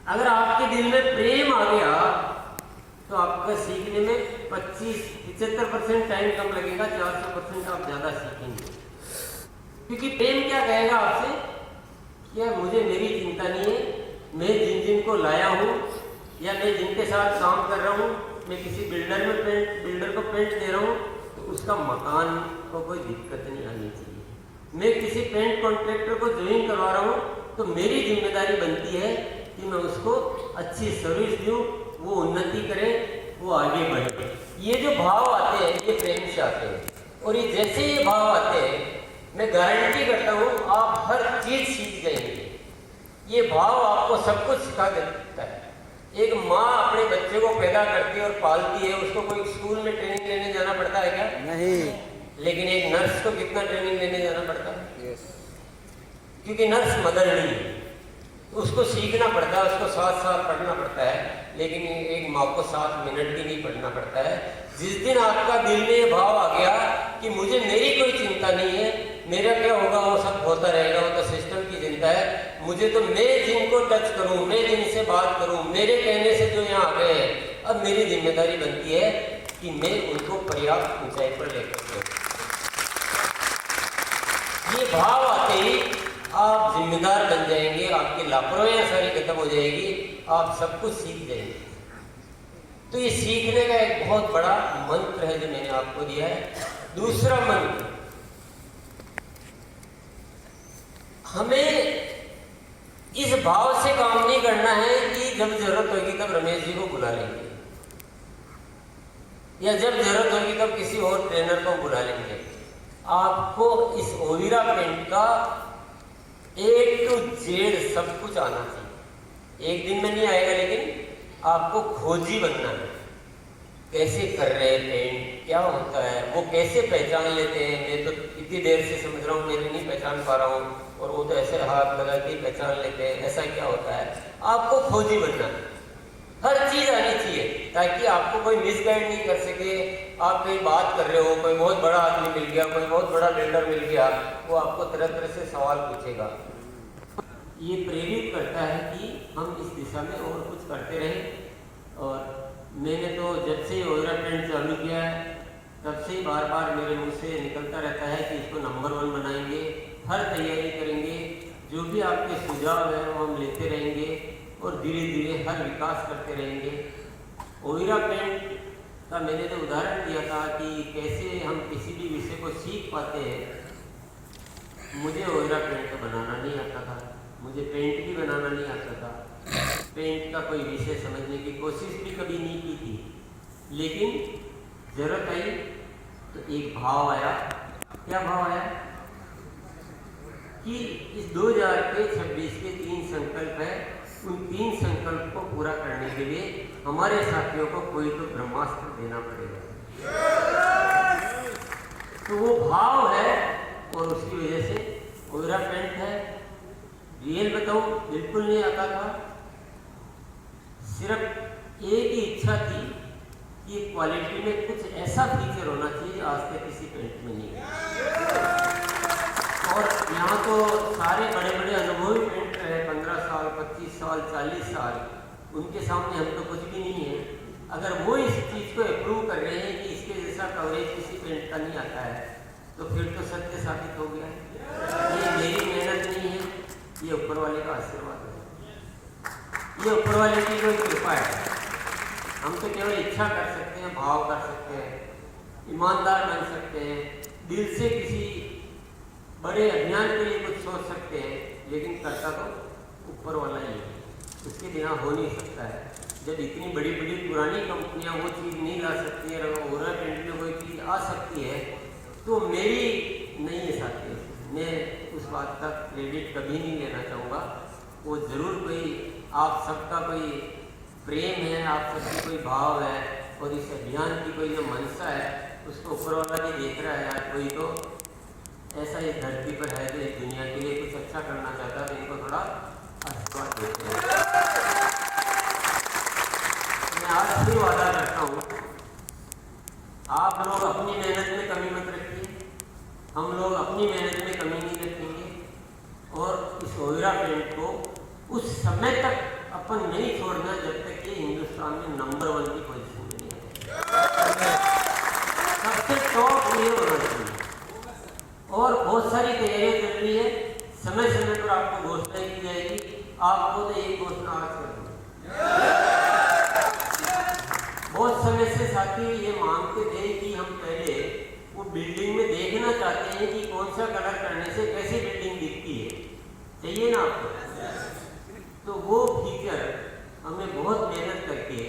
अगर आपके दिल में प्रेम आ गया तो आपका सीखने में 75% टाइम कम लगेगा, 400% आप ज़्यादा सीखेंगे। क्योंकि प्रेम क्या कहेगा आपसे, क्या मुझे मेरी चिंता नहीं है, मैं जिन जिन को लाया हूँ या मैं जिनके साथ काम कर रहा हूँ, मैं किसी बिल्डर को पेंट दे रहा हूँ तो उसका मकान को कोई दिक्कत नहीं आनी चाहिए। मैं किसी पेंट कॉन्ट्रैक्टर को ज्वाइन करवा रहा हूँ तो मेरी जिम्मेदारी बनती है कि मैं उसको अच्छी सर्विस दूँ, वो उन्नति करे, वो आगे बढ़े। ये जो भाव आते हैं ये प्रेम से आते हैं, और ये जैसे ये भाव आते हैं मैं गारंटी करता हूँ आप हर चीज़ सीख जाएंगे। ये भाव आपको सब कुछ सिखा देता है। एक माँ अपने बच्चे को पैदा करती है और पालती है, उसको कोई स्कूल में ट्रेनिंग लेने जाना पड़ता है क्या? नहीं। लेकिन एक नर्स को कितना ट्रेनिंग लेने जाना पड़ता है? यस। क्योंकि नर्स मदर नहीं है, उसको सीखना पड़ता है, उसको 7 साल पढ़ना पड़ता है, लेकिन एक माँ को 7 मिनट भी नहीं पढ़ना पड़ता है। जिस दिन आपका दिल में ये भाव आ गया कि मुझे मेरी कोई चिंता नहीं है, मेरा क्या होगा वो सब होता रहेगा, वो तो सिस्टम की चिंता है, मुझे तो मैं जिनको टच करूं, मैं जिनसे बात करूं, मेरे कहने से जो यहाँ आ गए हैं, अब मेरी जिम्मेदारी बनती है कि मैं उनको पर्याप्त ऊंचाई पर लेकर जाऊं। ये भाव आते ही आप जिम्मेदार बन जाएंगे, आपकी लापरवाहियां सारी खत्म हो जाएगी, आप सब कुछ सीख जाएंगे। तो ये सीखने का एक बहुत बड़ा मंत्र है जो मैंने आपको दिया है। दूसरा मंत्र, हमें इस भाव से काम नहीं करना है कि जब जरूरत होगी तब रमेश जी को बुला लेंगे, या जब जरूरत होगी तब किसी और ट्रेनर को बुला लेंगे। आपको इस ओविरा पेंट का A to Z सब कुछ आना चाहिए। एक दिन में नहीं आएगा, लेकिन आपको खोजी बनना है। कैसे कर रहे हैं पेंट, क्या होता है, वो कैसे पहचान लेते हैं। मैं तो इतनी देर से समझ रहा हूँ, मैं नहीं पहचान पा रहा हूँ, और वो तो ऐसे हाथ लगा के पहचान लेते हैं, ऐसा क्या होता है। आपको खोजी बनना है, हर चीज़ आनी चाहिए ताकि आपको कोई मिसगाइड नहीं कर सके। आप कहीं बात कर रहे हो, कोई बहुत बड़ा आदमी मिल गया, कोई बहुत बड़ा बिल्डर मिल गया, वो आपको तरह तरह से सवाल पूछेगा। ये प्रेरित करता है कि हम इस दिशा में और कुछ करते रहें। और मैंने तो जब से ओविरा पेंट चालू किया है तब से ही बार बार मेरे मुंह से निकलता रहता है कि इसको नंबर 1 बनाएंगे, हर तैयारी करेंगे, जो भी आपके सुझाव हैं वो हम लेते रहेंगे और धीरे धीरे हर विकास करते रहेंगे। ओविरा पेंट का मैंने तो उदाहरण दिया था कि कैसे हम किसी भी विषय को सीख पाते हैं। मुझे ओविरा पेंट तो बनाना नहीं आता था, मुझे पेंट भी बनाना नहीं आता था, पेंट का कोई विषय समझने की कोशिश भी कभी नहीं की थी। लेकिन जरूरत आई तो एक भाव आया। क्या भाव आया कि इस 2026 के 3 संकल्प है, उन 3 संकल्प को पूरा करने के लिए हमारे साथियों को कोई तो ब्रह्मास्त्र देना पड़ेगा। तो वो भाव है और उसकी वजह से ओविरा पेंट है। रियल बताऊं, बिल्कुल नहीं आता था, सिर्फ एक ही इच्छा थी कि क्वालिटी में कुछ ऐसा फीचर होना चाहिए आज तक किसी पेंट में नहीं है। और यहाँ तो सारे बड़े बड़े अनुभवी पेंटर हैं, 15 साल, 25 साल, 40 साल, उनके सामने हम तो कुछ भी नहीं है। अगर वो इस चीज़ को अप्रूव कर रहे हैं कि इसके जैसा कवरेज किसी पेंट का नहीं आता है, तो फिर तो सत्य साबित हो गया। ये मेरी मेहनत नहीं है, ये ऊपर वाले का आशीर्वाद है, ये ऊपर वाले की कोई कृपा है। हम तो केवल इच्छा कर सकते हैं, भाव कर सकते हैं, ईमानदार बन सकते हैं, दिल से किसी बड़े अभियान के लिए कुछ सोच सकते हैं, लेकिन करता तो ऊपर वाला ही है, उसके बिना हो नहीं सकता है। जब इतनी बड़ी बड़ी पुरानी कंपनियां वो चीज़ नहीं ला सकती है, अगर ओविरा पेंट में कोई चीज़ आ सकती है तो मेरी नहीं है साथी। मैं उस बात का क्रेडिट कभी नहीं लेना चाहूँगा। वो ज़रूर कोई आप सबका कोई प्रेम है, आप सबकी कोई भाव है, और इस अभियान की कोई जो मनसा है उसको ऊपर वाला भी देख रहा है। यार कोई तो ऐसा इस धरती पर है जो इस दुनिया के लिए कुछ अच्छा करना चाहता है, तो इनको थोड़ा आशीर्वाद देते हैं। मैं आज भी वादा करता हूँ, आप लोग अपनी मेहनत में कमी मत रखिए, हम लोग अपनी मेहनत में कमी नहीं रखेंगे, और इस ओविरा पेंट को उस समय तक अपन नहीं छोड़ना जब तक ये हिंदुस्तान में नंबर 1 की पोजीशन में नहीं है। सबसे टॉप ये होना चाहिए। और बहुत सारी तैयारियां चल रही है, समय समय पर आपको घोषणा की जाएगी। आपको तो एक घोषणा आज कर दूं, बहुत समय से साथी ये मांगते थे कि हम पहले वो बिल्डिंग में देखना चाहते हैं कि कौन सा कलर करने से कैसी बिल्डिंग दिखती है, चाहिए ना आपको। तो वो फीचर हमने बहुत मेहनत करके,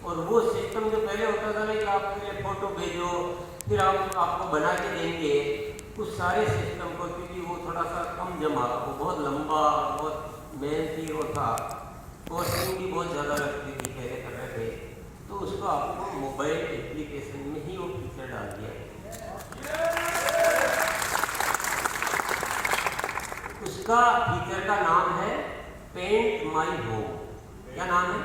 और वो सिस्टम जो पहले होता था ना कि आप पहले फोटो भेजो फिर हम आपको बना के देंगे, उस सारे सिस्टम को, क्योंकि वो थोड़ा सा कम जमा, वो बहुत लंबा, बहुत मेहनती वो था, कॉस्टिंग भी बहुत ज़्यादा लगती थी पहले कर रहे थे, तो उसको आपको मोबाइल एप्लीकेशन में ही वो फीचर डाल दिया। उसका फीचर का नाम है पेंट माई होम। क्या नाम है?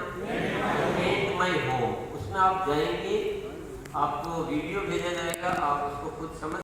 Paint my home. उसमें आप जाएंगे, आपको वीडियो भेजा जाएगा, आप उसको खुद समझ